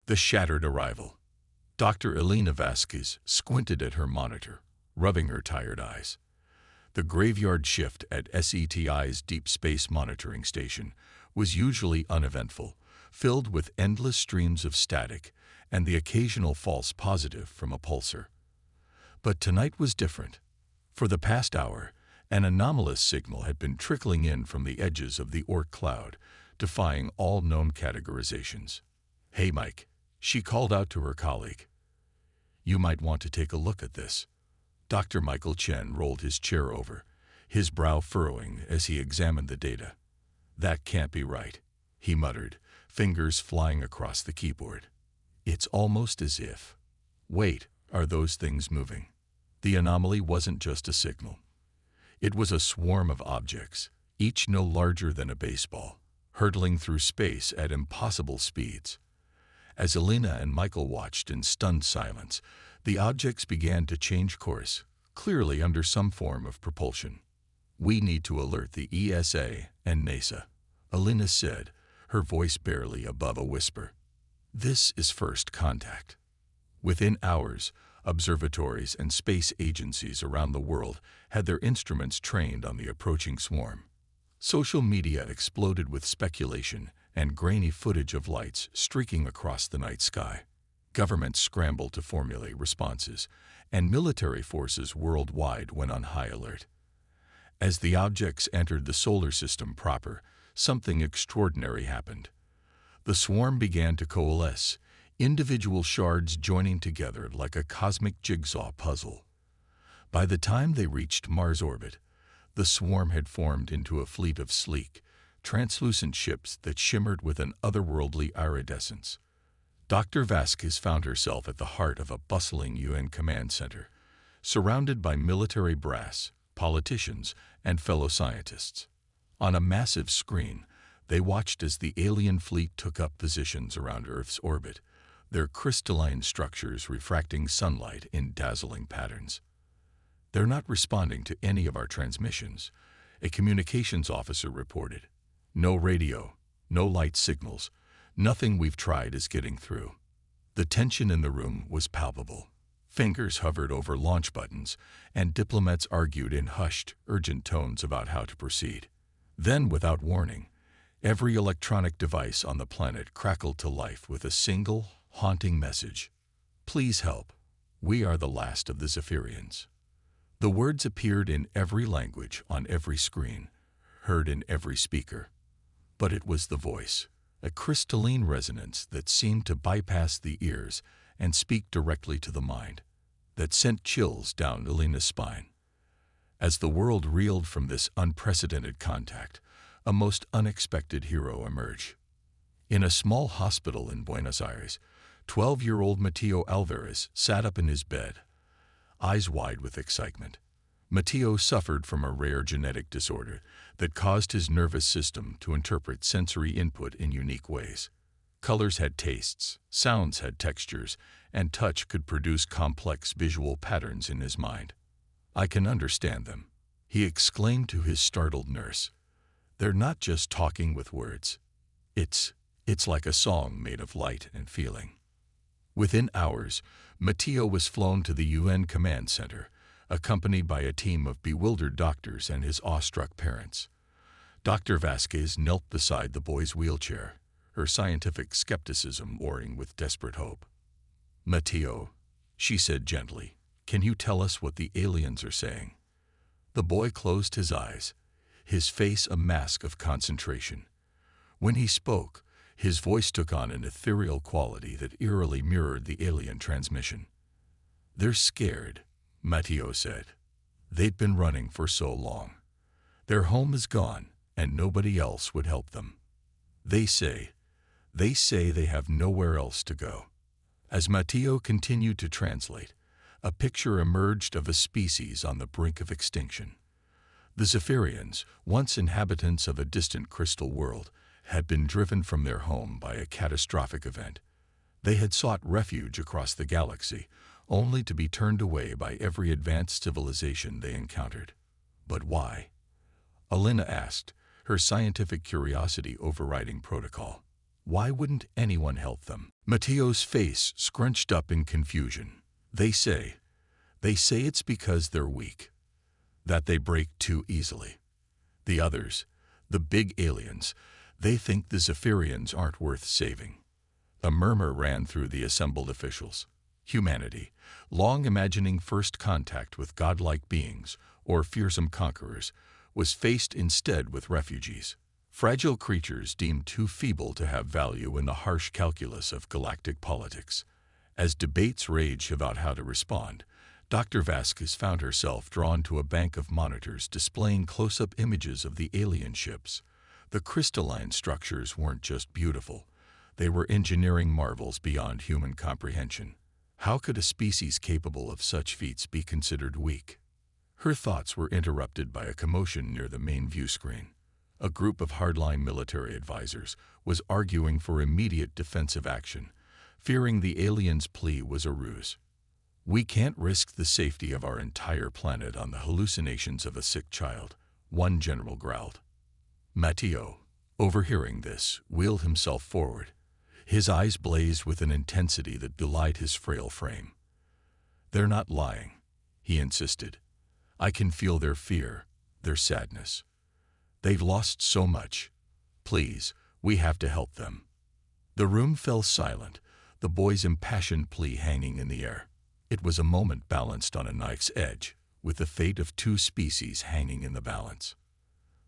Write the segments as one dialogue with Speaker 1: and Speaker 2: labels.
Speaker 1: The shattered arrival. Dr. Elena Vasquez squinted at her monitor, rubbing her tired eyes. The graveyard shift at SETI's Deep Space Monitoring Station was usually uneventful, filled with endless streams of static and the occasional false positive from a pulsar. But tonight was different. For the past hour, an anomalous signal had been trickling in from the edges of the Orc cloud, defying all known categorizations. "Hey, Mike," she called out to her colleague. "You might want to take a look at this." Dr. Michael Chen rolled his chair over, his brow furrowing as he examined the data. "That can't be right," he muttered, fingers flying across the keyboard. "It's almost as if... Wait, are those things moving?" The anomaly wasn't just a signal. It was a swarm of objects, each no larger than a baseball, hurtling through space at impossible speeds. As Elena and Michael watched in stunned silence, the objects began to change course, clearly under some form of propulsion. "We need to alert the ESA and NASA," Elena said, her voice barely above a whisper. "This is first contact." Within hours, observatories and space agencies around the world had their instruments trained on the approaching swarm. Social media exploded with speculation and grainy footage of lights streaking across the night sky. Governments scrambled to formulate responses, and military forces worldwide went on high alert. As the objects entered the solar system proper, something extraordinary happened. The swarm began to coalesce, individual shards joining together like a cosmic jigsaw puzzle. By the time they reached Mars orbit, the swarm had formed into a fleet of sleek, translucent ships that shimmered with an otherworldly iridescence. Dr. Vasquez found herself at the heart of a bustling UN command center, surrounded by military brass, politicians, and fellow scientists. On a massive screen, they watched as the alien fleet took up positions around Earth's orbit, their crystalline structures refracting sunlight in dazzling patterns. "They're not responding to any of our transmissions," a communications officer reported. "No radio, no light signals. Nothing we've tried is getting through." The tension in the room was palpable. Fingers hovered over launch buttons, and diplomats argued in hushed, urgent tones about how to proceed. Then, without warning, every electronic device on the planet crackled to life with a single, haunting message. "Please help. We are the last of the Zephyrians." The words appeared in every language on every screen, heard in every speaker. But it was the voice, a crystalline resonance that seemed to bypass the ears and speak directly to the mind, that sent chills down Elena's spine. As the world reeled from this unprecedented contact, a most unexpected hero emerged. In a small hospital in Buenos Aires, 12-year-old Mateo Alvarez sat up in his bed, eyes wide with excitement. Mateo suffered from a rare genetic disorder that caused his nervous system to interpret sensory input in unique ways. Colors had tastes, sounds had textures, and touch could produce complex visual patterns in his mind. "I can understand them," he exclaimed to his startled nurse. "They're not just talking with words. It's like a song made of light and feeling." Within hours, Mateo was flown to the UN command center, accompanied by a team of bewildered doctors and his awestruck parents. Dr. Vasquez knelt beside the boy's wheelchair, her scientific skepticism warring with desperate hope. "Mateo," she said gently, "can you tell us what the aliens are saying?" The boy closed his eyes, his face a mask of concentration. When he spoke, his voice took on an ethereal quality that eerily mirrored the alien transmission. "They're scared," Mateo said. "They'd been running for so long. Their home is gone, and nobody else would help them. They say they have nowhere else to go." As Mateo continued to translate, a picture emerged of a species on the brink of extinction. The Zephyrians, once inhabitants of a distant crystal world, had been driven from their home by a catastrophic event. They had sought refuge across the galaxy, only to be turned away by every advanced civilization they encountered. But why? Elena asked, her scientific curiosity overriding protocol. Why wouldn't anyone help them? Matteo's face scrunched up in confusion. They say it's because they're weak, that they break too easily. The others, the big aliens, they think the Zephyrians aren't worth saving. A murmur ran through the assembled officials. Humanity, long imagining first contact with godlike beings or fearsome conquerors, was faced instead with refugees. Fragile creatures deemed too feeble to have value in the harsh calculus of galactic politics. As debates raged about how to respond, Dr. Vasquez found herself drawn to a bank of monitors displaying close-up images of the alien ships. The crystalline structures weren't just beautiful. They were engineering marvels beyond human comprehension. How could a species capable of such feats be considered weak? Her thoughts were interrupted by a commotion near the main view screen. A group of hardline military advisors was arguing for immediate defensive action, fearing the aliens' plea was a ruse. "We can't risk the safety of our entire planet on the hallucinations of a sick child," one general growled. Matteo, overhearing this, wheeled himself forward. His eyes blazed with an intensity that belied his frail frame. "They're not lying," he insisted. "I can feel their fear, their sadness. They've lost so much. Please, we have to help them." The room fell silent, the boy's impassioned plea hanging in the air. It was a moment balanced on a knife's edge, with the fate of two species hanging in the balance.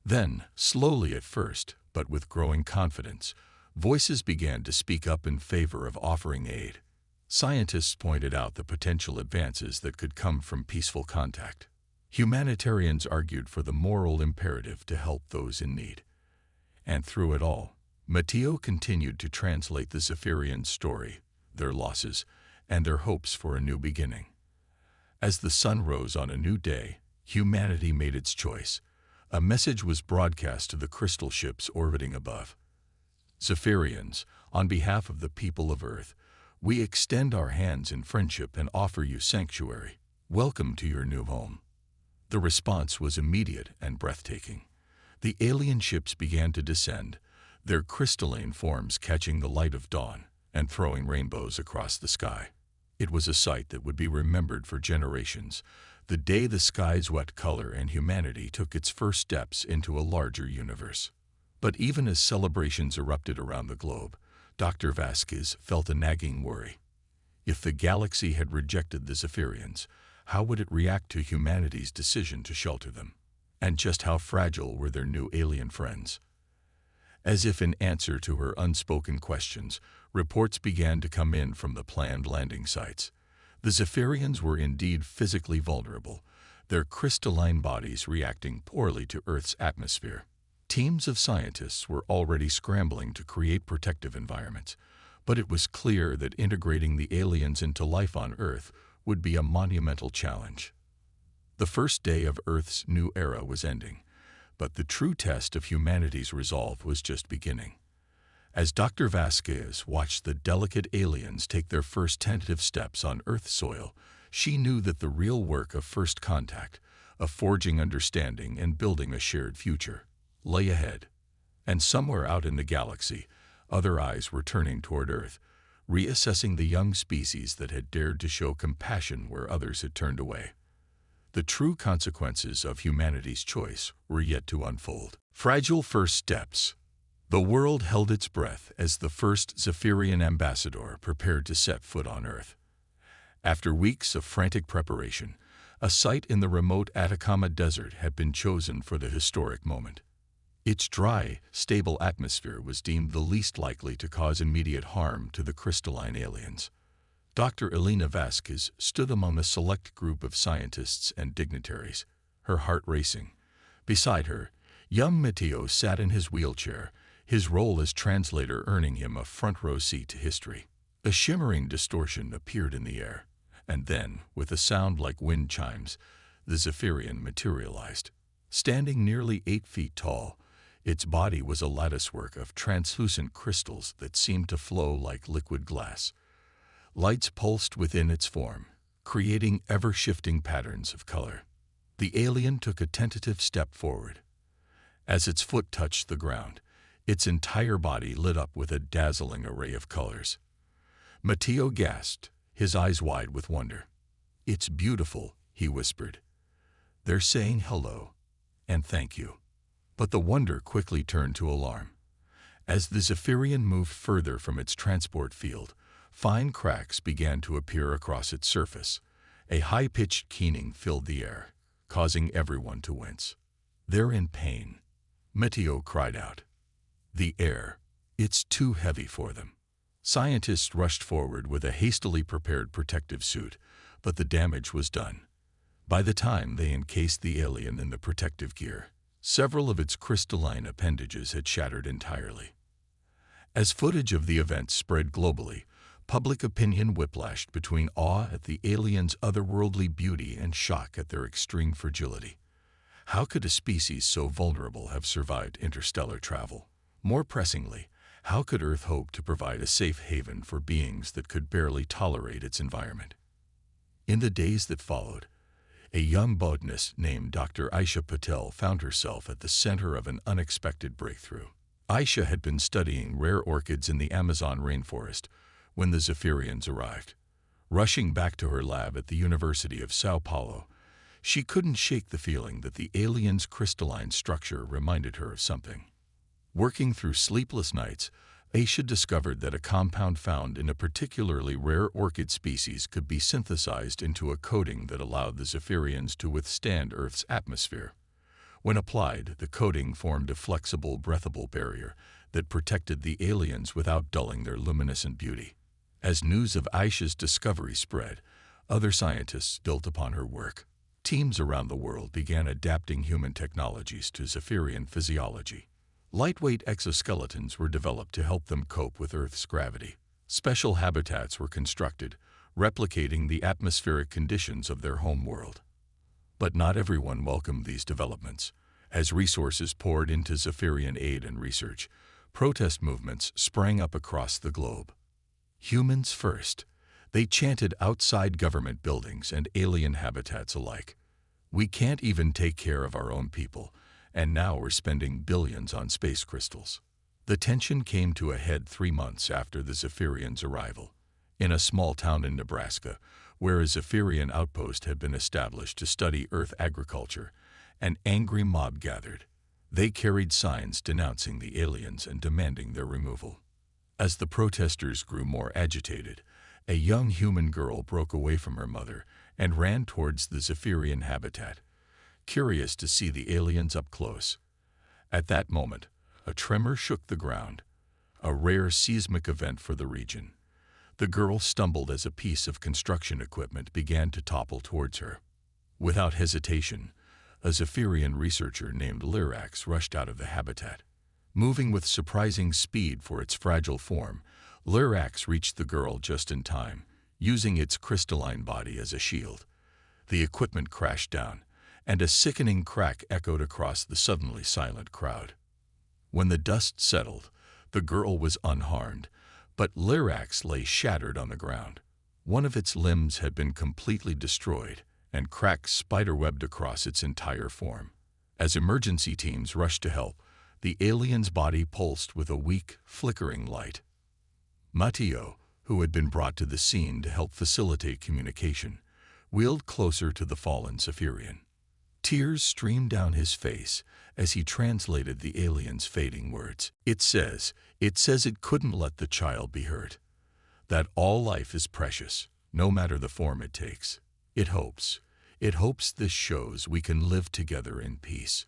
Speaker 1: Then, slowly at first, but with growing confidence, voices began to speak up in favor of offering aid. Scientists pointed out the potential advances that could come from peaceful contact. Humanitarians argued for the moral imperative to help those in need. And through it all, Matteo continued to translate the Zephyrian story, their losses, and their hopes for a new beginning. As the sun rose on a new day, humanity made its choice. A message was broadcast to the crystal ships orbiting above. "Zephyrians, on behalf of the people of Earth, we extend our hands in friendship and offer you sanctuary. Welcome to your new home." The response was immediate and breathtaking. The alien ships began to descend, their crystalline forms catching the light of dawn and throwing rainbows across the sky. It was a sight that would be remembered for generations, the day the sky's wet color and humanity took its first steps into a larger universe. But even as celebrations erupted around the globe, Dr. Vasquez felt a nagging worry. If the galaxy had rejected the Zephyrians, how would it react to humanity's decision to shelter them? And just how fragile were their new alien friends? As if in answer to her unspoken questions, reports began to come in from the planned landing sites. The Zephyrians were indeed physically vulnerable, their crystalline bodies reacting poorly to Earth's atmosphere. Teams of scientists were already scrambling to create protective environments, but it was clear that integrating the aliens into life on Earth would be a monumental challenge. The first day of Earth's new era was ending, but the true test of humanity's resolve was just beginning. As Dr. Vasquez watched the delicate aliens take their first tentative steps on Earth soil, she knew that the real work of first contact, of forging understanding and building a shared future, lay ahead. And somewhere out in the galaxy, other eyes were turning toward Earth, reassessing the young species that had dared to show compassion where others had turned away. The true consequences of humanity's choice were yet to unfold. Fragile first steps. The world held its breath as the first Zephyrian ambassador prepared to set foot on Earth. After weeks of frantic preparation, a site in the remote Atacama Desert had been chosen for the historic moment. Its dry, stable atmosphere was deemed the least likely to cause immediate harm to the crystalline aliens. Dr. Elena Vasquez stood among a select group of scientists and dignitaries, her heart racing. Beside her, young Matteo sat in his wheelchair, his role as translator earning him a front-row seat to history. A shimmering distortion appeared in the air, and then, with a sound like wind chimes, the Zephyrian materialized. Standing nearly 8 feet tall, its body was a latticework of translucent crystals that seemed to flow like liquid glass. Lights pulsed within its form, creating ever-shifting patterns of color. The alien took a tentative step forward. As its foot touched the ground, Its entire body lit up with a dazzling array of colors. Matteo gasped, his eyes wide with wonder. "It's beautiful," he whispered. "They're saying hello and thank you." But the wonder quickly turned to alarm. As the Zephyrian moved further from its transport field, fine cracks began to appear across its surface. A high-pitched keening filled the air, causing everyone to wince. "They're in pain," Matteo cried out. "The air, it's too heavy for them." Scientists rushed forward with a hastily prepared protective suit, but the damage was done. By the time they encased the alien in the protective gear, several of its crystalline appendages had shattered entirely. As footage of the event spread globally, public opinion whiplashed between awe at the aliens' otherworldly beauty and shock at their extreme fragility. How could a species so vulnerable have survived interstellar travel? More pressingly, how could Earth hope to provide a safe haven for beings that could barely tolerate its environment? In the days that followed, a young botanist named Dr. Aisha Patel found herself at the center of an unexpected breakthrough. Aisha had been studying rare orchids in the Amazon rainforest when the Zephyrians arrived. Rushing back to her lab at the University of Sao Paulo, she couldn't shake the feeling that the aliens' crystalline structure reminded her of something. Working through sleepless nights, Aisha discovered that a compound found in a particularly rare orchid species could be synthesized into a coating that allowed the Zephyrians to withstand Earth's atmosphere. When applied, the coating formed a flexible, breathable barrier that protected the aliens without dulling their luminescent beauty. As news of Aisha's discovery spread, other scientists built upon her work. Teams around the world began adapting human technologies to Zephyrian physiology. Lightweight exoskeletons were developed to help them cope with Earth's gravity. Special habitats were constructed, replicating the atmospheric conditions of their home world. But not everyone welcomed these developments. As resources poured into Zephyrian aid and research, protest movements sprang up across the globe. Humans first, they chanted outside government buildings and alien habitats alike. "We can't even take care of our own people, and now we're spending billions on space crystals." The tension came to a head 3 months after the Zephyrians' arrival. In a small town in Nebraska, where a Zephyrian outpost had been established to study Earth agriculture, an angry mob gathered. They carried signs denouncing the aliens and demanding their removal. As the protesters grew more agitated, a young human girl broke away from her mother and ran towards the Zephyrian habitat, curious to see the aliens up close. At that moment, a tremor shook the ground, a rare seismic event for the region. The girl stumbled as a piece of construction equipment began to topple towards her. Without hesitation, a Zephyrian researcher named Lyrax rushed out of the habitat. Moving with surprising speed for its fragile form, Lyrax reached the girl just in time, using its crystalline body as a shield. The equipment crashed down, and a sickening crack echoed across the suddenly silent crowd. When the dust settled, the girl was unharmed, but Lyrax lay shattered on the ground. One of its limbs had been completely destroyed, and cracks spiderwebbed across its entire form. As emergency teams rushed to help, the alien's body pulsed with a weak, flickering light. Matteo, who had been brought to the scene to help facilitate communication, wheeled closer to the fallen Zephyrian. Tears streamed down his face as he translated the alien's fading words. It says it couldn't let the child be hurt. That all life is precious, no matter the form it takes. It hopes this shows we can live together in peace."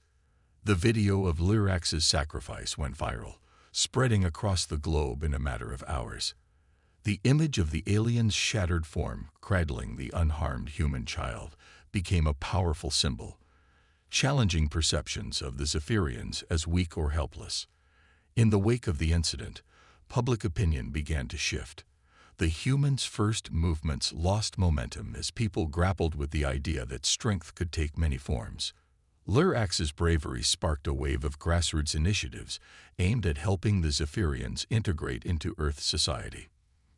Speaker 1: The video of Lyrax's sacrifice went viral, spreading across the globe in a matter of hours. The image of the alien's shattered form cradling the unharmed human child became a powerful symbol, challenging perceptions of the Zephyrians as weak or helpless. In the wake of the incident, public opinion began to shift. The humans' first movements lost momentum as people grappled with the idea that strength could take many forms. Lyrax's bravery sparked a wave of grassroots initiatives aimed at helping the Zephyrians integrate into Earth society.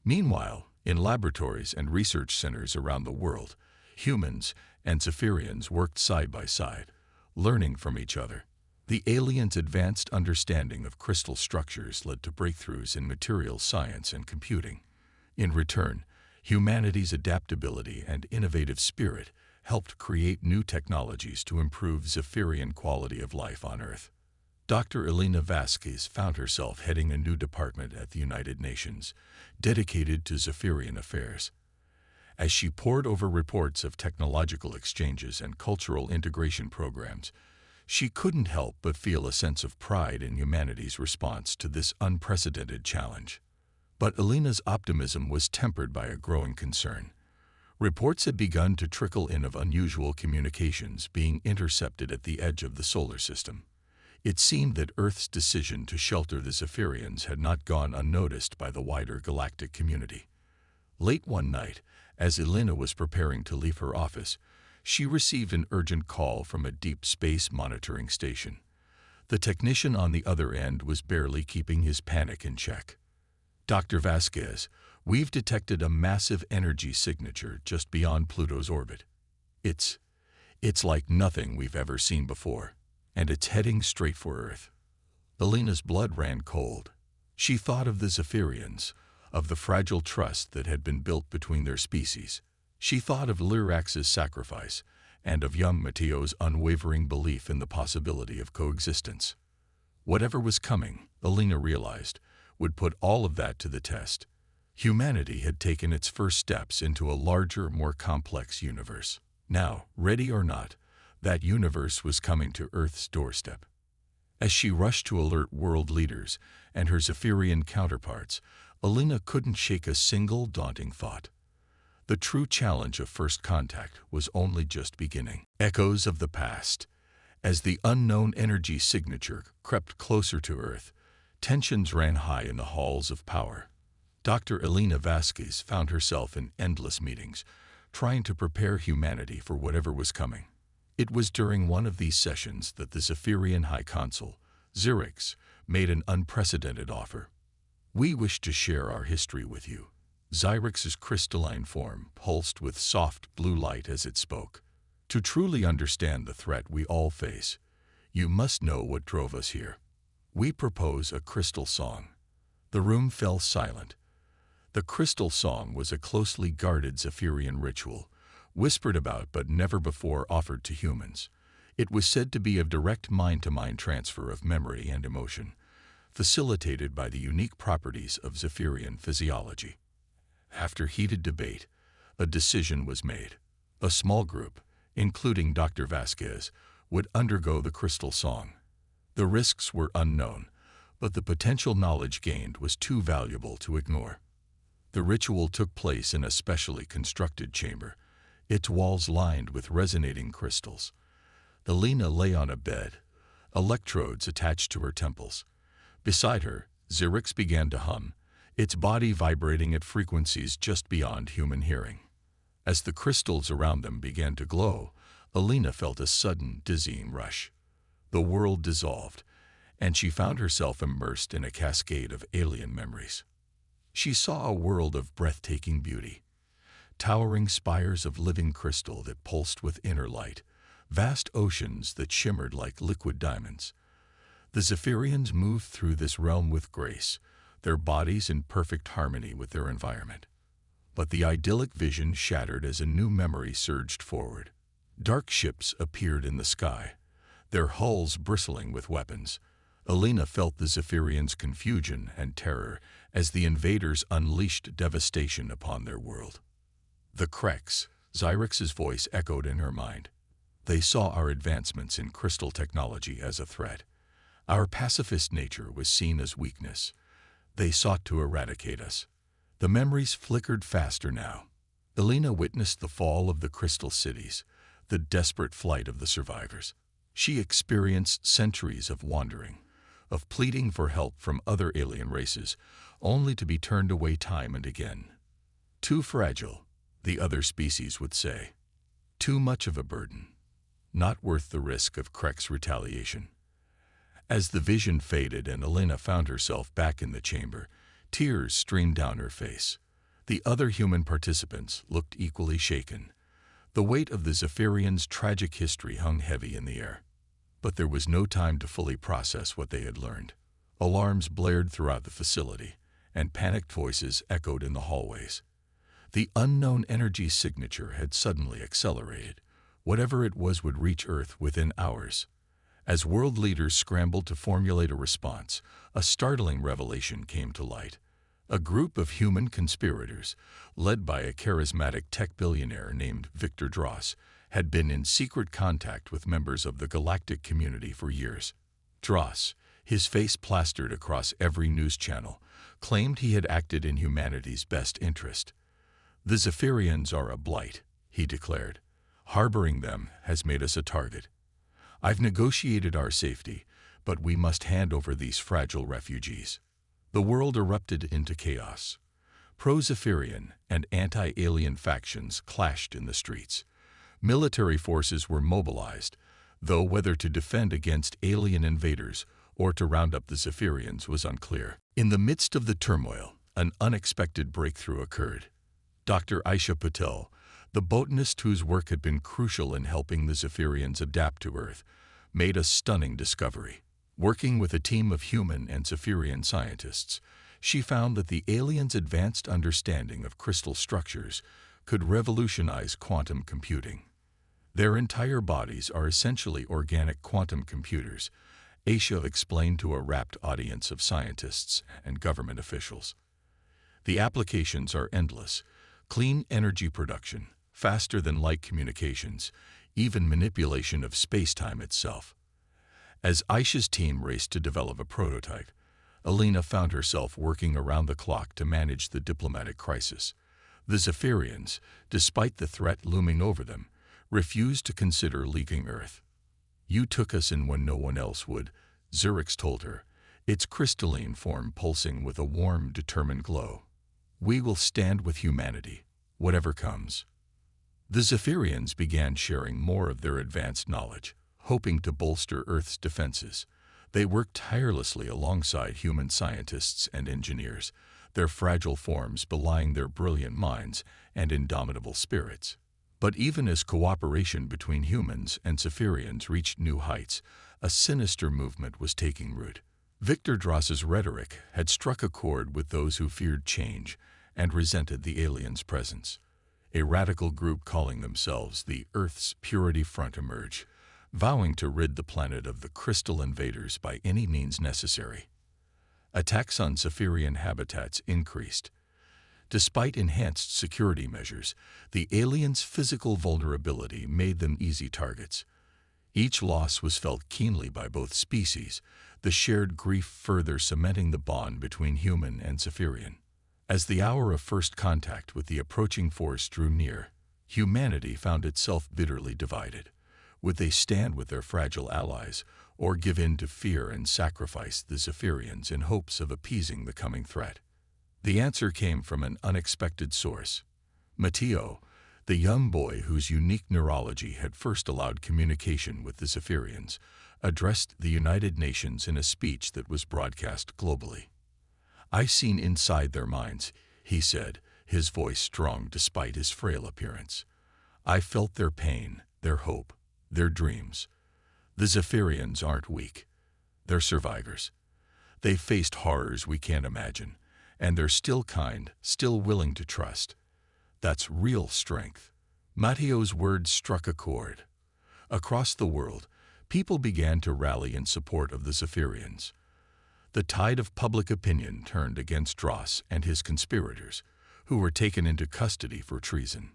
Speaker 1: Meanwhile, in laboratories and research centers around the world, humans and Zephyrians worked side by side, learning from each other. The aliens' advanced understanding of crystal structures led to breakthroughs in materials science and computing. In return, humanity's adaptability and innovative spirit helped create new technologies to improve Zephyrian quality of life on Earth. Dr. Elena Vasquez found herself heading a new department at the United Nations, dedicated to Zephyrian affairs. As she pored over reports of technological exchanges and cultural integration programs, she couldn't help but feel a sense of pride in humanity's response to this unprecedented challenge. But Elena's optimism was tempered by a growing concern. Reports had begun to trickle in of unusual communications being intercepted at the edge of the solar system. It seemed that Earth's decision to shelter the Zephyrians had not gone unnoticed by the wider galactic community. Late one night, as Elena was preparing to leave her office, she received an urgent call from a deep space monitoring station. The technician on the other end was barely keeping his panic in check. "Dr. Vasquez, we've detected a massive energy signature just beyond Pluto's orbit. It's like nothing we've ever seen before, and it's heading straight for Earth." Elena's blood ran cold. She thought of the Zephyrians, of the fragile trust that had been built between their species. She thought of Lyrax's sacrifice, and of young Matteo's unwavering belief in the possibility of coexistence. Whatever was coming, Elena realized, would put all of that to the test. Humanity had taken its first steps into a larger, more complex universe. Now, ready or not, that universe was coming to Earth's doorstep. As she rushed to alert world leaders and her Zephyrian counterparts, Elena couldn't shake a single daunting thought. The true challenge of first contact was only just beginning. Echoes of the past. As the unknown energy signature crept closer to Earth, tensions ran high in the halls of power. Dr. Elena Vasquez found herself in endless meetings, trying to prepare humanity for whatever was coming. It was during one of these sessions that the Zephyrian High Consul, Xerix, made an unprecedented offer. "We wish to share our history with you." Xyrix's crystalline form pulsed with soft blue light as it spoke. "To truly understand the threat we all face, you must know what drove us here. We propose a crystal song." The room fell silent. The crystal song was a closely guarded Zephyrian ritual, whispered about but never before offered to humans. It was said to be a direct mind-to-mind transfer of memory and emotion, facilitated by the unique properties of Zephyrian physiology. After heated debate, a decision was made. A small group, including Dr. Vasquez, would undergo the crystal song. The risks were unknown, but the potential knowledge gained was too valuable to ignore. The ritual took place in a specially constructed chamber, its walls lined with resonating crystals. Elena lay on a bed, electrodes attached to her temples. Beside her, Xerix began to hum, its body vibrating at frequencies just beyond human hearing. As the crystals around them began to glow, Elena felt a sudden, dizzying rush. The world dissolved, and she found herself immersed in a cascade of alien memories. She saw a world of breathtaking beauty, towering spires of living crystal that pulsed with inner light, vast oceans that shimmered like liquid diamonds. The Zephyrians moved through this realm with grace, their bodies in perfect harmony with their environment. But the idyllic vision shattered as a new memory surged forward. Dark ships appeared in the sky, their hulls bristling with weapons. Elena felt the Zephyrians' confusion and terror as the invaders unleashed devastation upon their world. "The Creks," Xyrix's voice echoed in her mind. "They saw our advancements in crystal technology as a threat. Our pacifist nature was seen as weakness. They sought to eradicate us." The memories flickered faster now. Elena witnessed the fall of the crystal cities, the desperate flight of the survivors. She experienced centuries of wandering, of pleading for help from other alien races, only to be turned away time and again. Too fragile, the other species would say. Too much of a burden. Not worth the risk of Krek's retaliation. As the vision faded and Elena found herself back in the chamber, tears streamed down her face. The other human participants looked equally shaken. The weight of the Zephyrians' tragic history hung heavy in the air. But there was no time to fully process what they had learned. Alarms blared throughout the facility, and panicked voices echoed in the hallways. The unknown energy signature had suddenly accelerated. Whatever it was would reach Earth within hours. As world leaders scrambled to formulate a response, a startling revelation came to light. A group of human conspirators, led by a charismatic tech billionaire named Victor Dross, had been in secret contact with members of the galactic community for years. Dross, his face plastered across every news channel, claimed he had acted in humanity's best interest. "The Zephyrians are a blight," he declared. "Harboring them has made us a target. I've negotiated our safety, but we must hand over these fragile refugees." The world erupted into chaos. Pro-Zephyrian and anti-alien factions clashed in the streets. Military forces were mobilized, though whether to defend against alien invaders or to round up the Zephyrians was unclear. In the midst of the turmoil, an unexpected breakthrough occurred. Dr. Aisha Patel, the botanist whose work had been crucial in helping the Zephyrians adapt to Earth, made a stunning discovery. Working with a team of human and Zephyrian scientists, she found that the aliens' advanced understanding of crystal structures could revolutionize quantum computing. Their entire bodies are essentially organic quantum computers, Aisha explained to a rapt audience of scientists and government officials. The applications are endless: clean energy production, faster-than-light communications, even manipulation of space-time itself. As Aisha's team raced to develop a prototype, Alina found herself working around the clock to manage the diplomatic crisis. The Zephyrians, despite the threat looming over them, refused to consider leaving Earth. "You took us in when no one else would," Zurix told her, its crystalline form pulsing with a warm, determined glow. "We will stand with humanity, whatever comes." The Zephyrians began sharing more of their advanced knowledge, hoping to bolster Earth's defenses. They worked tirelessly alongside human scientists and engineers, their fragile forms belying their brilliant minds and indomitable spirits. But even as cooperation between humans and Zephyrians reached new heights, a sinister movement was taking root. Victor Dross's rhetoric had struck a chord with those who feared change and resented the aliens' presence. A radical group calling themselves the Earth's Purity Front emerged, vowing to rid the planet of the crystal invaders by any means necessary. Attacks on Zephyrian habitats increased. Despite enhanced security measures, the aliens' physical vulnerability made them easy targets. Each loss was felt keenly by both species, the shared grief further cementing the bond between human and Zephyrian. As the hour of first contact with the approaching force drew near, humanity found itself bitterly divided. Would they stand with their fragile allies, or give in to fear and sacrifice the Zephyrians in hopes of appeasing the coming threat? The answer came from an unexpected source. Matteo, the young boy whose unique neurology had first allowed communication with the Zephyrians, addressed the United Nations in a speech that was broadcast globally. "I've seen inside their minds," he said, his voice strong despite his frail appearance. "I felt their pain, their hope, their dreams. The Zephyrians aren't weak. They're survivors. They've faced horrors we can't imagine, and they're still kind, still willing to trust. That's real strength." Matteo's words struck a chord. Across the world, people began to rally in support of the Zephyrians. The tide of public opinion turned against Dross and his conspirators, who were taken into custody for treason.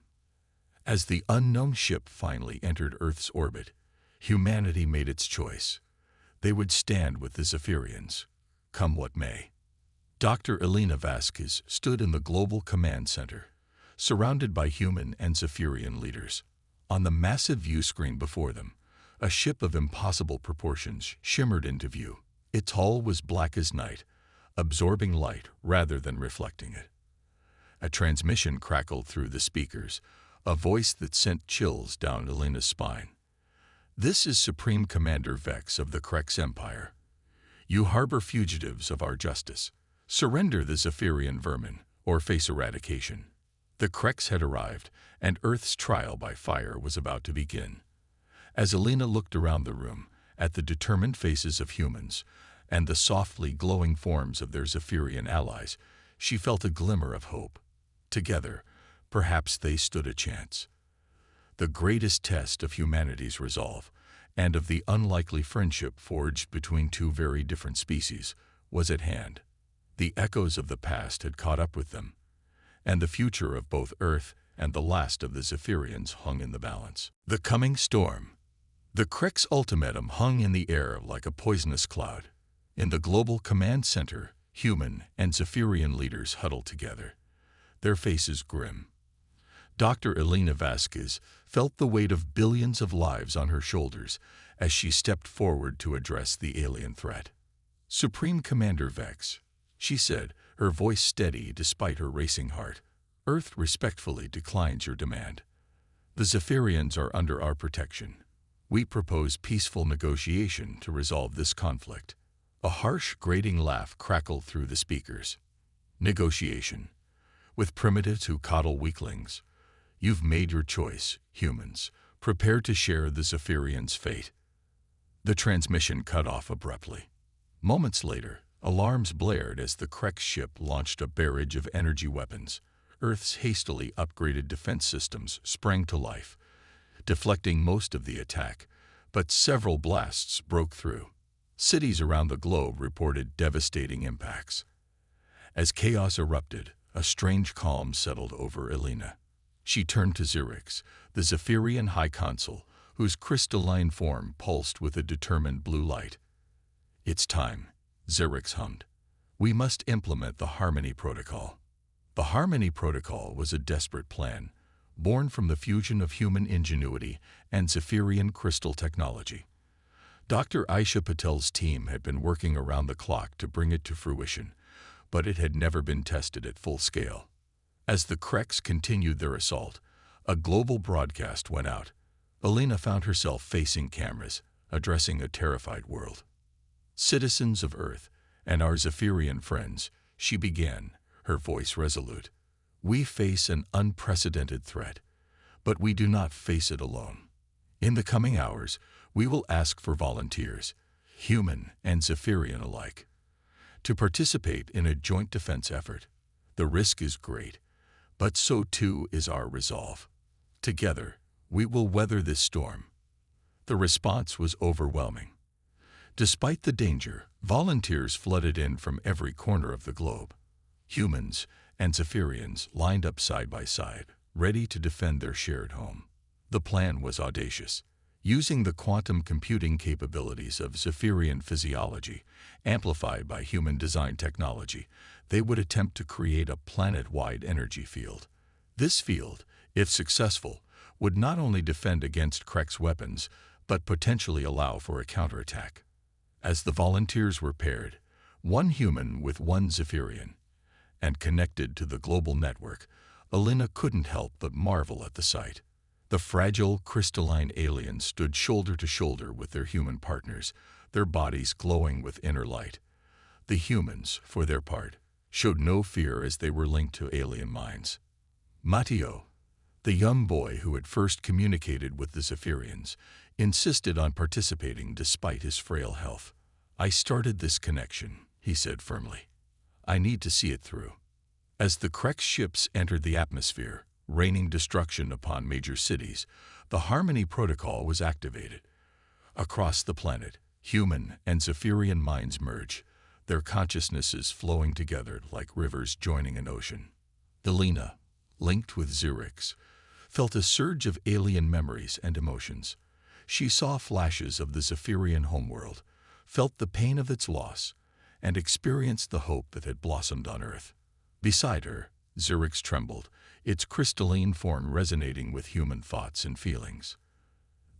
Speaker 1: As the unknown ship finally entered Earth's orbit, humanity made its choice. They would stand with the Zephyrians, come what may. Dr. Elena Vasquez stood in the Global Command Center, surrounded by human and Zephyrian leaders. On the massive view screen before them, a ship of impossible proportions shimmered into view. Its hull was black as night, absorbing light rather than reflecting it. A transmission crackled through the speakers, a voice that sent chills down Elena's spine. "This is Supreme Commander Vex of the Krex Empire. You harbor fugitives of our justice. Surrender the Zephyrian vermin, or face eradication." The Krex had arrived, and Earth's trial by fire was about to begin. As Elena looked around the room, At the determined faces of humans and the softly glowing forms of their Zephyrian allies, she felt a glimmer of hope. Together, perhaps they stood a chance. The greatest test of humanity's resolve, and of the unlikely friendship forged between two very different species, was at hand. The echoes of the past had caught up with them, and the future of both Earth and the last of the Zephyrians hung in the balance. The coming storm. The Krek's ultimatum hung in the air like a poisonous cloud. In the global command center, human and Zephyrian leaders huddled together, their faces grim. Dr. Elena Vasquez felt the weight of billions of lives on her shoulders as she stepped forward to address the alien threat. "Supreme Commander Vex," she said, her voice steady despite her racing heart, "Earth respectfully declines your demand. The Zephyrians are under our protection. We propose peaceful negotiation to resolve this conflict." A harsh, grating laugh crackled through the speakers. "Negotiation? With primitives who coddle weaklings? You've made your choice, humans. Prepare to share the Zephyrians' fate." The transmission cut off abruptly. Moments later, alarms blared as the Krek's ship launched a barrage of energy weapons. Earth's hastily upgraded defense systems sprang to life, deflecting most of the attack, but several blasts broke through. Cities around the globe reported devastating impacts. As chaos erupted, a strange calm settled over Elena. She turned to Xerix, the Zephyrian High Consul, whose crystalline form pulsed with a determined blue light. "It's time," Xerix hummed. "We must implement the Harmony Protocol." The Harmony Protocol was a desperate plan, born from the fusion of human ingenuity and Zephyrian crystal technology. Dr. Aisha Patel's team had been working around the clock to bring it to fruition, but it had never been tested at full scale. As the Kreks continued their assault, a global broadcast went out. Elena found herself facing cameras, addressing a terrified world. "Citizens of Earth and our Zephyrian friends," she began, her voice resolute. "We face an unprecedented threat, but we do not face it alone. In the coming hours, we will ask for volunteers, human and Zephyrian alike, to participate in a joint defense effort. The risk is great, but so too is our resolve. Together, we will weather this storm." The response was overwhelming. Despite the danger, volunteers flooded in from every corner of the globe. Humans and Zephyrians lined up side by side, ready to defend their shared home. The plan was audacious. Using the quantum computing capabilities of Zephyrian physiology, amplified by human design technology, they would attempt to create a planet-wide energy field. This field, if successful, would not only defend against Krek's weapons, but potentially allow for a counterattack. As the volunteers were paired, one human with one Zephyrian, and connected to the global network, Elena couldn't help but marvel at the sight. The fragile, crystalline aliens stood shoulder to shoulder with their human partners, their bodies glowing with inner light. The humans, for their part, showed no fear as they were linked to alien minds. Matteo, the young boy who had first communicated with the Zephyrians, insisted on participating despite his frail health. "I started this connection," he said firmly. "I need to see it through." As the Krek ships entered the atmosphere, raining destruction upon major cities, the Harmony Protocol was activated. Across the planet, human and Zephyrian minds merge, their consciousnesses flowing together like rivers joining an ocean. Elena, linked with Xerix, felt a surge of alien memories and emotions. She saw flashes of the Zephyrian homeworld, felt the pain of its loss, and experienced the hope that had blossomed on Earth. Beside her, Xerix trembled, its crystalline form resonating with human thoughts and feelings.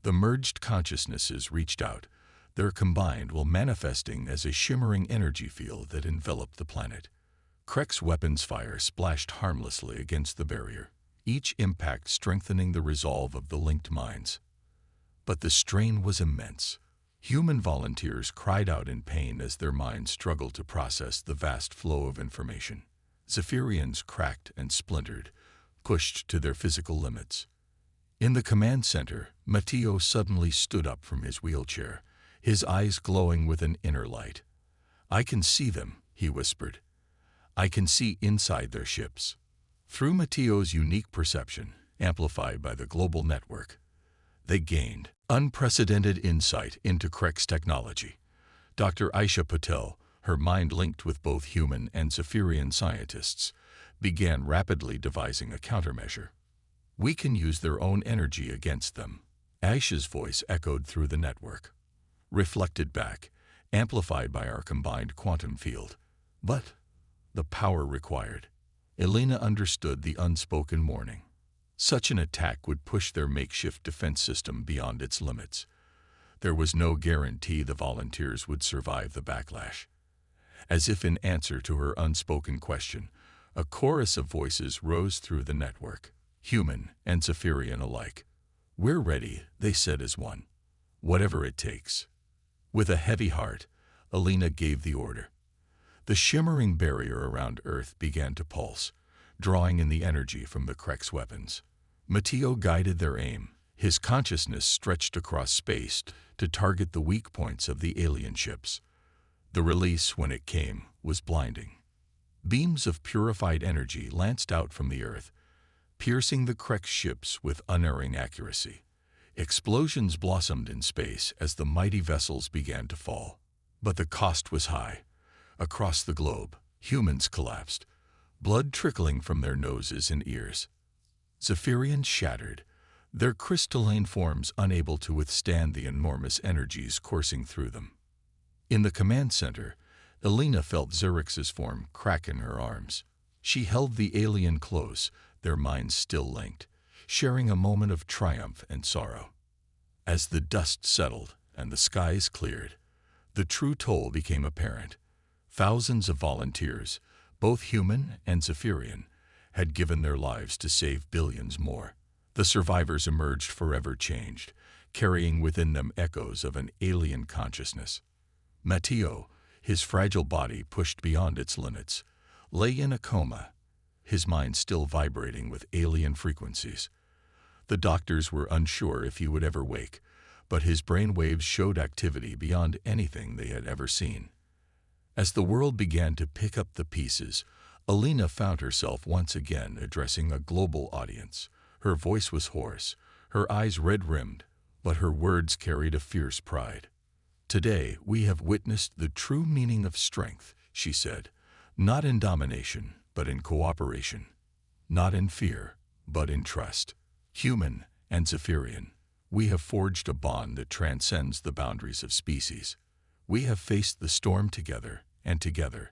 Speaker 1: The merged consciousnesses reached out, their combined will manifesting as a shimmering energy field that enveloped the planet. Krek's weapons fire splashed harmlessly against the barrier, each impact strengthening the resolve of the linked minds. But the strain was immense. Human volunteers cried out in pain as their minds struggled to process the vast flow of information. Zephyrians cracked and splintered, pushed to their physical limits. In the command center, Matteo suddenly stood up from his wheelchair, his eyes glowing with an inner light. "I can see them," he whispered. "I can see inside their ships." Through Matteo's unique perception, amplified by the global network, they gained unprecedented insight into Krek's technology. Dr. Aisha Patel, her mind linked with both human and Zephyrian scientists, began rapidly devising a countermeasure. "We can use their own energy against them." Aisha's voice echoed through the network, reflected back, amplified by our combined quantum field. But the power required. Elena understood the unspoken warning. Such an attack would push their makeshift defense system beyond its limits. There was no guarantee the volunteers would survive the backlash. As if in answer to her unspoken question, a chorus of voices rose through the network, human and Zephyrian alike. "We're ready," they said as one. "Whatever it takes." With a heavy heart, Elena gave the order. The shimmering barrier around Earth began to pulse, drawing in the energy from the Krek's weapons. Matteo guided their aim, his consciousness stretched across space to target the weak points of the alien ships. The release, when it came, was blinding. Beams of purified energy lanced out from the Earth, piercing the Krek's ships with unerring accuracy. Explosions blossomed in space as the mighty vessels began to fall. But the cost was high. Across the globe, humans collapsed, blood trickling from their noses and ears. Zephyrians shattered, their crystalline forms unable to withstand the enormous energies coursing through them. In the command center, Elena felt Zerix's form crack in her arms. She held the alien close, their minds still linked, sharing a moment of triumph and sorrow. As the dust settled and the skies cleared, the true toll became apparent. Thousands of volunteers, both human and Zephyrian, had given their lives to save billions more. The survivors emerged forever changed, carrying within them echoes of an alien consciousness. Matteo, his fragile body pushed beyond its limits, lay in a coma, his mind still vibrating with alien frequencies. The doctors were unsure if he would ever wake, but his brain waves showed activity beyond anything they had ever seen. As the world began to pick up the pieces, Elena found herself once again addressing a global audience. Her voice was hoarse, her eyes red-rimmed, but her words carried a fierce pride. "Today we have witnessed the true meaning of strength," she said, "not in domination, but in cooperation. Not in fear, but in trust. Human and Zephyrian, we have forged a bond that transcends the boundaries of species. We have faced the storm together, and together,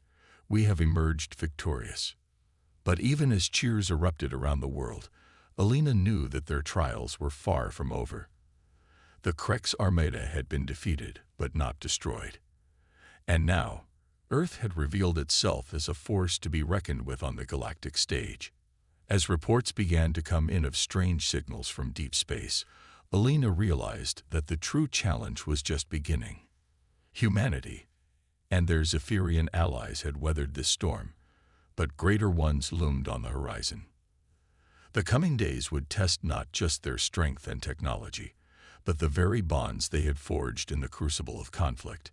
Speaker 1: we have emerged victorious." But even as cheers erupted around the world, Elena knew that their trials were far from over. The Krek's armada had been defeated, but not destroyed. And now, Earth had revealed itself as a force to be reckoned with on the galactic stage. As reports began to come in of strange signals from deep space, Elena realized that the true challenge was just beginning. Humanity and their Zephyrian allies had weathered this storm, but greater ones loomed on the horizon. The coming days would test not just their strength and technology, but the very bonds they had forged in the crucible of conflict.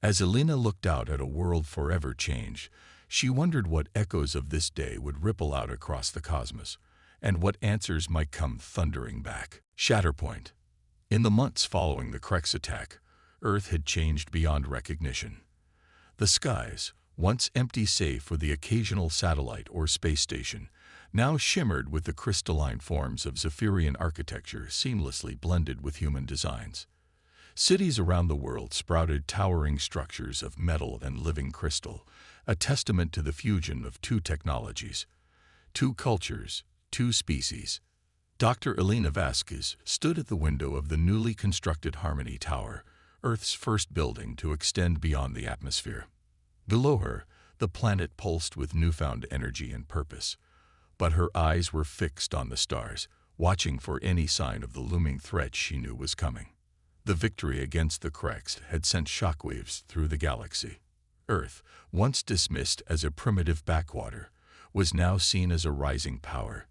Speaker 1: As Elena looked out at a world forever changed, she wondered what echoes of this day would ripple out across the cosmos, and what answers might come thundering back. Shatterpoint. In the months following the Krek's attack, Earth had changed beyond recognition. The skies, once empty save for the occasional satellite or space station, now shimmered with the crystalline forms of Zephyrian architecture seamlessly blended with human designs. Cities around the world sprouted towering structures of metal and living crystal, a testament to the fusion of two technologies, two cultures, two species. Dr. Elena Vasquez stood at the window of the newly constructed Harmony Tower, Earth's first building to extend beyond the atmosphere. Below her, the planet pulsed with newfound energy and purpose, but her eyes were fixed on the stars, watching for any sign of the looming threat she knew was coming. The victory against the Kreks had sent shockwaves through the galaxy. Earth, once dismissed as a primitive backwater, was now seen as a rising power.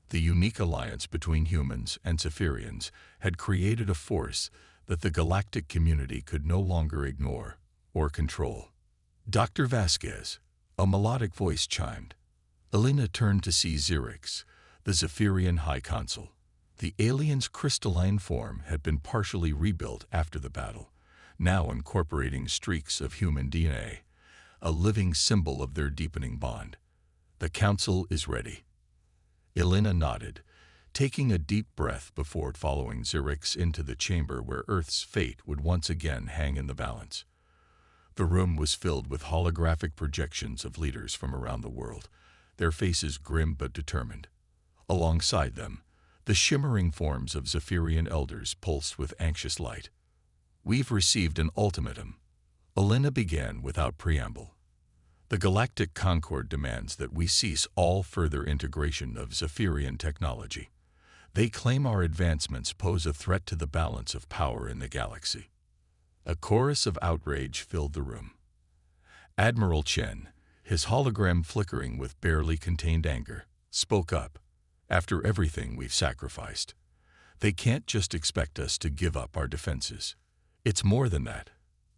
Speaker 1: The unique alliance between humans and Zephyrians had created a force that the galactic community could no longer ignore or control. Dr. Vasquez, a melodic voice chimed. Elena turned to see Xerix, the Zephyrian High Consul. The alien's crystalline form had been partially rebuilt after the battle, now incorporating streaks of human DNA, a living symbol of their deepening bond. The council is ready. Elena nodded, taking a deep breath before following Xerix into the chamber where Earth's fate would once again hang in the balance. The room was filled with holographic projections of leaders from around the world, their faces grim but determined. Alongside them, the shimmering forms of Zephyrian elders pulsed with anxious light. "We've received an ultimatum," Elena began without preamble. "The Galactic Concord demands that we cease all further integration of Zephyrian technology. They claim our advancements pose a threat to the balance of power in the galaxy." A chorus of outrage filled the room. Admiral Chen, his hologram flickering with barely contained anger, spoke up. "After everything we've sacrificed, they can't just expect us to give up our defenses. It's more than that."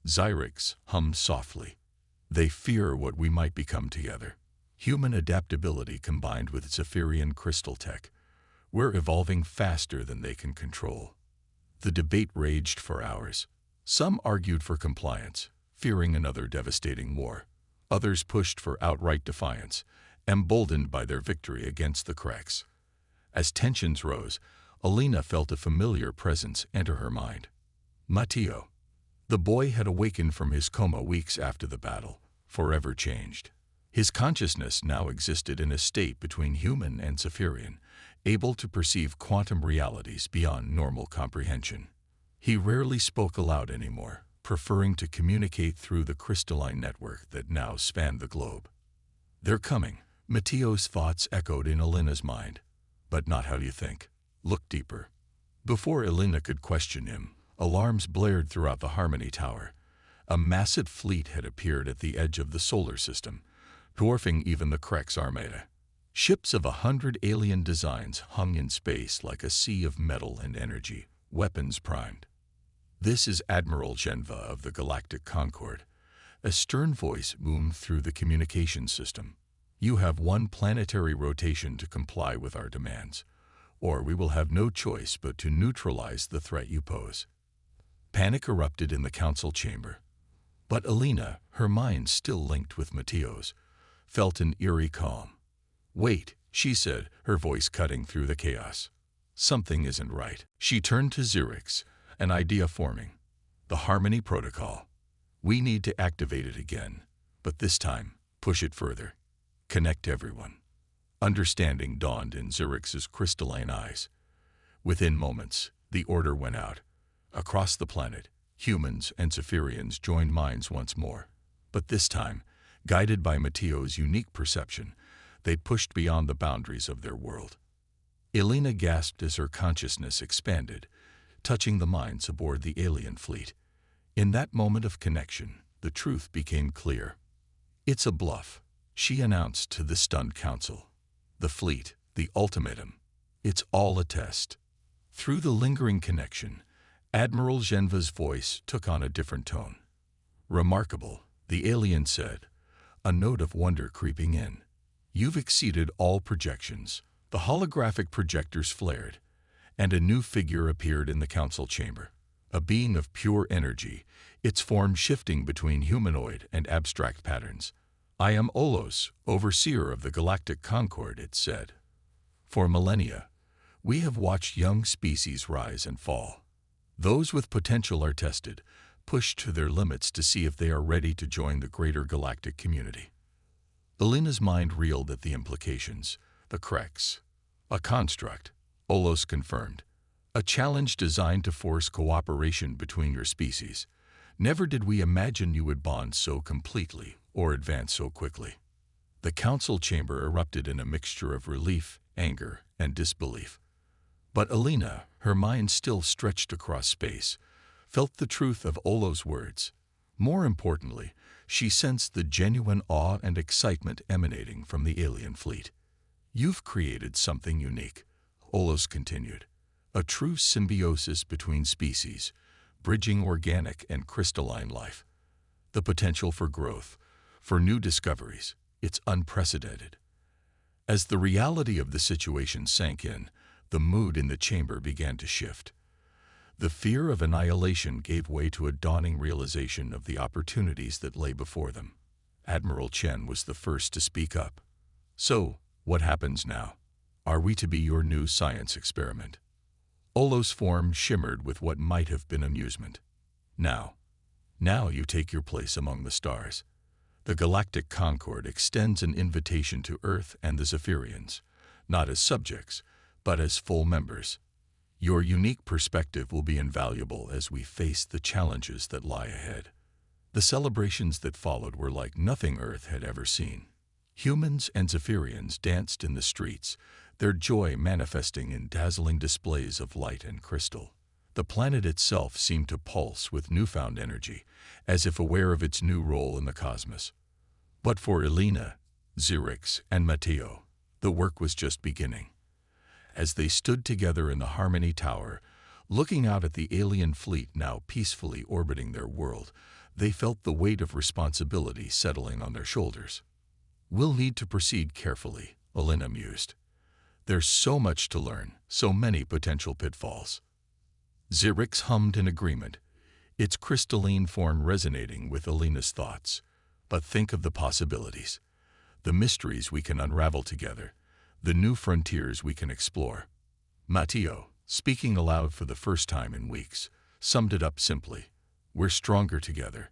Speaker 1: Xerix hummed softly. "They fear what we might become together. Human adaptability combined with Zephyrian crystal tech. We're evolving faster than they can control." The debate raged for hours. Some argued for compliance, fearing another devastating war. Others pushed for outright defiance, emboldened by their victory against the Cracks. As tensions rose, Elena felt a familiar presence enter her mind. Mateo. The boy had awakened from his coma weeks after the battle, forever changed. His consciousness now existed in a state between human and Zephyrian, able to perceive quantum realities beyond normal comprehension. He rarely spoke aloud anymore, preferring to communicate through the crystalline network that now spanned the globe. "They're coming," Mateo's thoughts echoed in Elena's mind. "But not how you think. Look deeper." Before Elena could question him, alarms blared throughout the Harmony Tower. A massive fleet had appeared at the edge of the solar system, dwarfing even the Krex Armada. Ships of 100 alien designs hung in space like a sea of metal and energy, weapons primed. "This is Admiral Genva of the Galactic Concord." A stern voice boomed through the communication system. "You have one planetary rotation to comply with our demands, or we will have no choice but to neutralize the threat you pose." Panic erupted in the council chamber. But Elena, her mind still linked with Mateo's, felt an eerie calm. "Wait," she said, her voice cutting through the chaos. "Something isn't right." She turned to Xerix, an idea forming. "The Harmony Protocol. We need to activate it again, but this time, push it further. Connect everyone." Understanding dawned in Xerix's crystalline eyes. Within moments, the order went out. Across the planet, humans and Zephyrians joined minds once more. But this time, guided by Mateo's unique perception, they pushed beyond the boundaries of their world. Elena gasped as her consciousness expanded, touching the minds aboard the alien fleet. In that moment of connection, the truth became clear. "It's a bluff," she announced to the stunned council. "The fleet, the ultimatum, it's all a test." Through the lingering connection, Admiral Genva's voice took on a different tone. "Remarkable," the alien said, a note of wonder creeping in. "You've exceeded all projections." The holographic projectors flared, and a new figure appeared in the council chamber. A being of pure energy, its form shifting between humanoid and abstract patterns. "I am Olos, overseer of the Galactic Concord," it said. "For millennia, we have watched young species rise and fall. Those with potential are tested, pushed to their limits to see if they are ready to join the greater galactic community." Elena's mind reeled at the implications. The Krex. A construct, Olos confirmed. A challenge designed to force cooperation between your species. Never did we imagine you would bond so completely or advance so quickly. The council chamber erupted in a mixture of relief, anger, and disbelief. But Elena, her mind still stretched across space, felt the truth of Olos' words. More importantly, she sensed the genuine awe and excitement emanating from the alien fleet. "You've created something unique," Olos continued. "A true symbiosis between species, bridging organic and crystalline life. The potential for growth, for new discoveries, it's unprecedented. As the reality of the situation sank in, the mood in the chamber began to shift. The fear of annihilation gave way to a dawning realization of the opportunities that lay before them. Admiral Chen was the first to speak up. "So, what happens now? Are we to be your new science experiment?" Olo's form shimmered with what might have been amusement. Now you take your place among the stars. The Galactic Concord extends an invitation to Earth and the Zephyrians, not as subjects, but as full members. Your unique perspective will be invaluable as we face the challenges that lie ahead. The celebrations that followed were like nothing Earth had ever seen. Humans and Zephyrians danced in the streets, their joy manifesting in dazzling displays of light and crystal. The planet itself seemed to pulse with newfound energy, as if aware of its new role in the cosmos. But for Elena, Xerix, and Matteo, the work was just beginning. As they stood together in the Harmony Tower, looking out at the alien fleet now peacefully orbiting their world, they felt the weight of responsibility settling on their shoulders. "We'll need to proceed carefully," Elena mused. "There's so much to learn, so many potential pitfalls." Xerix hummed in agreement, its crystalline form resonating with Elena's thoughts. "But think of the possibilities, the mysteries we can unravel together, the new frontiers we can explore." Matteo, speaking aloud for the first time in weeks, summed it up simply. "We're stronger together."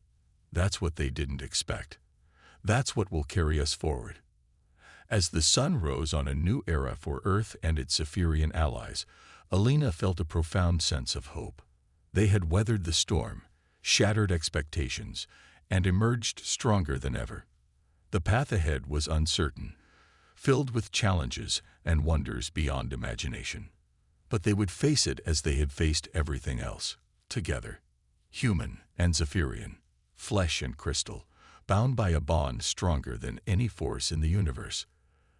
Speaker 1: That's what they didn't expect. That's what will carry us forward. As the sun rose on a new era for Earth and its Zephyrian allies, Elena felt a profound sense of hope. They had weathered the storm, shattered expectations, and emerged stronger than ever. The path ahead was uncertain, filled with challenges and wonders beyond imagination. But they would face it as they had faced everything else, together. Human and Zephyrian, flesh and crystal, bound by a bond stronger than any force in the universe.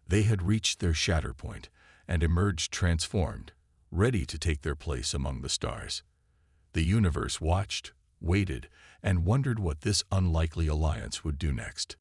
Speaker 1: They had reached their shatter point and emerged transformed, ready to take their place among the stars. The universe watched, waited, and wondered what this unlikely alliance would do next.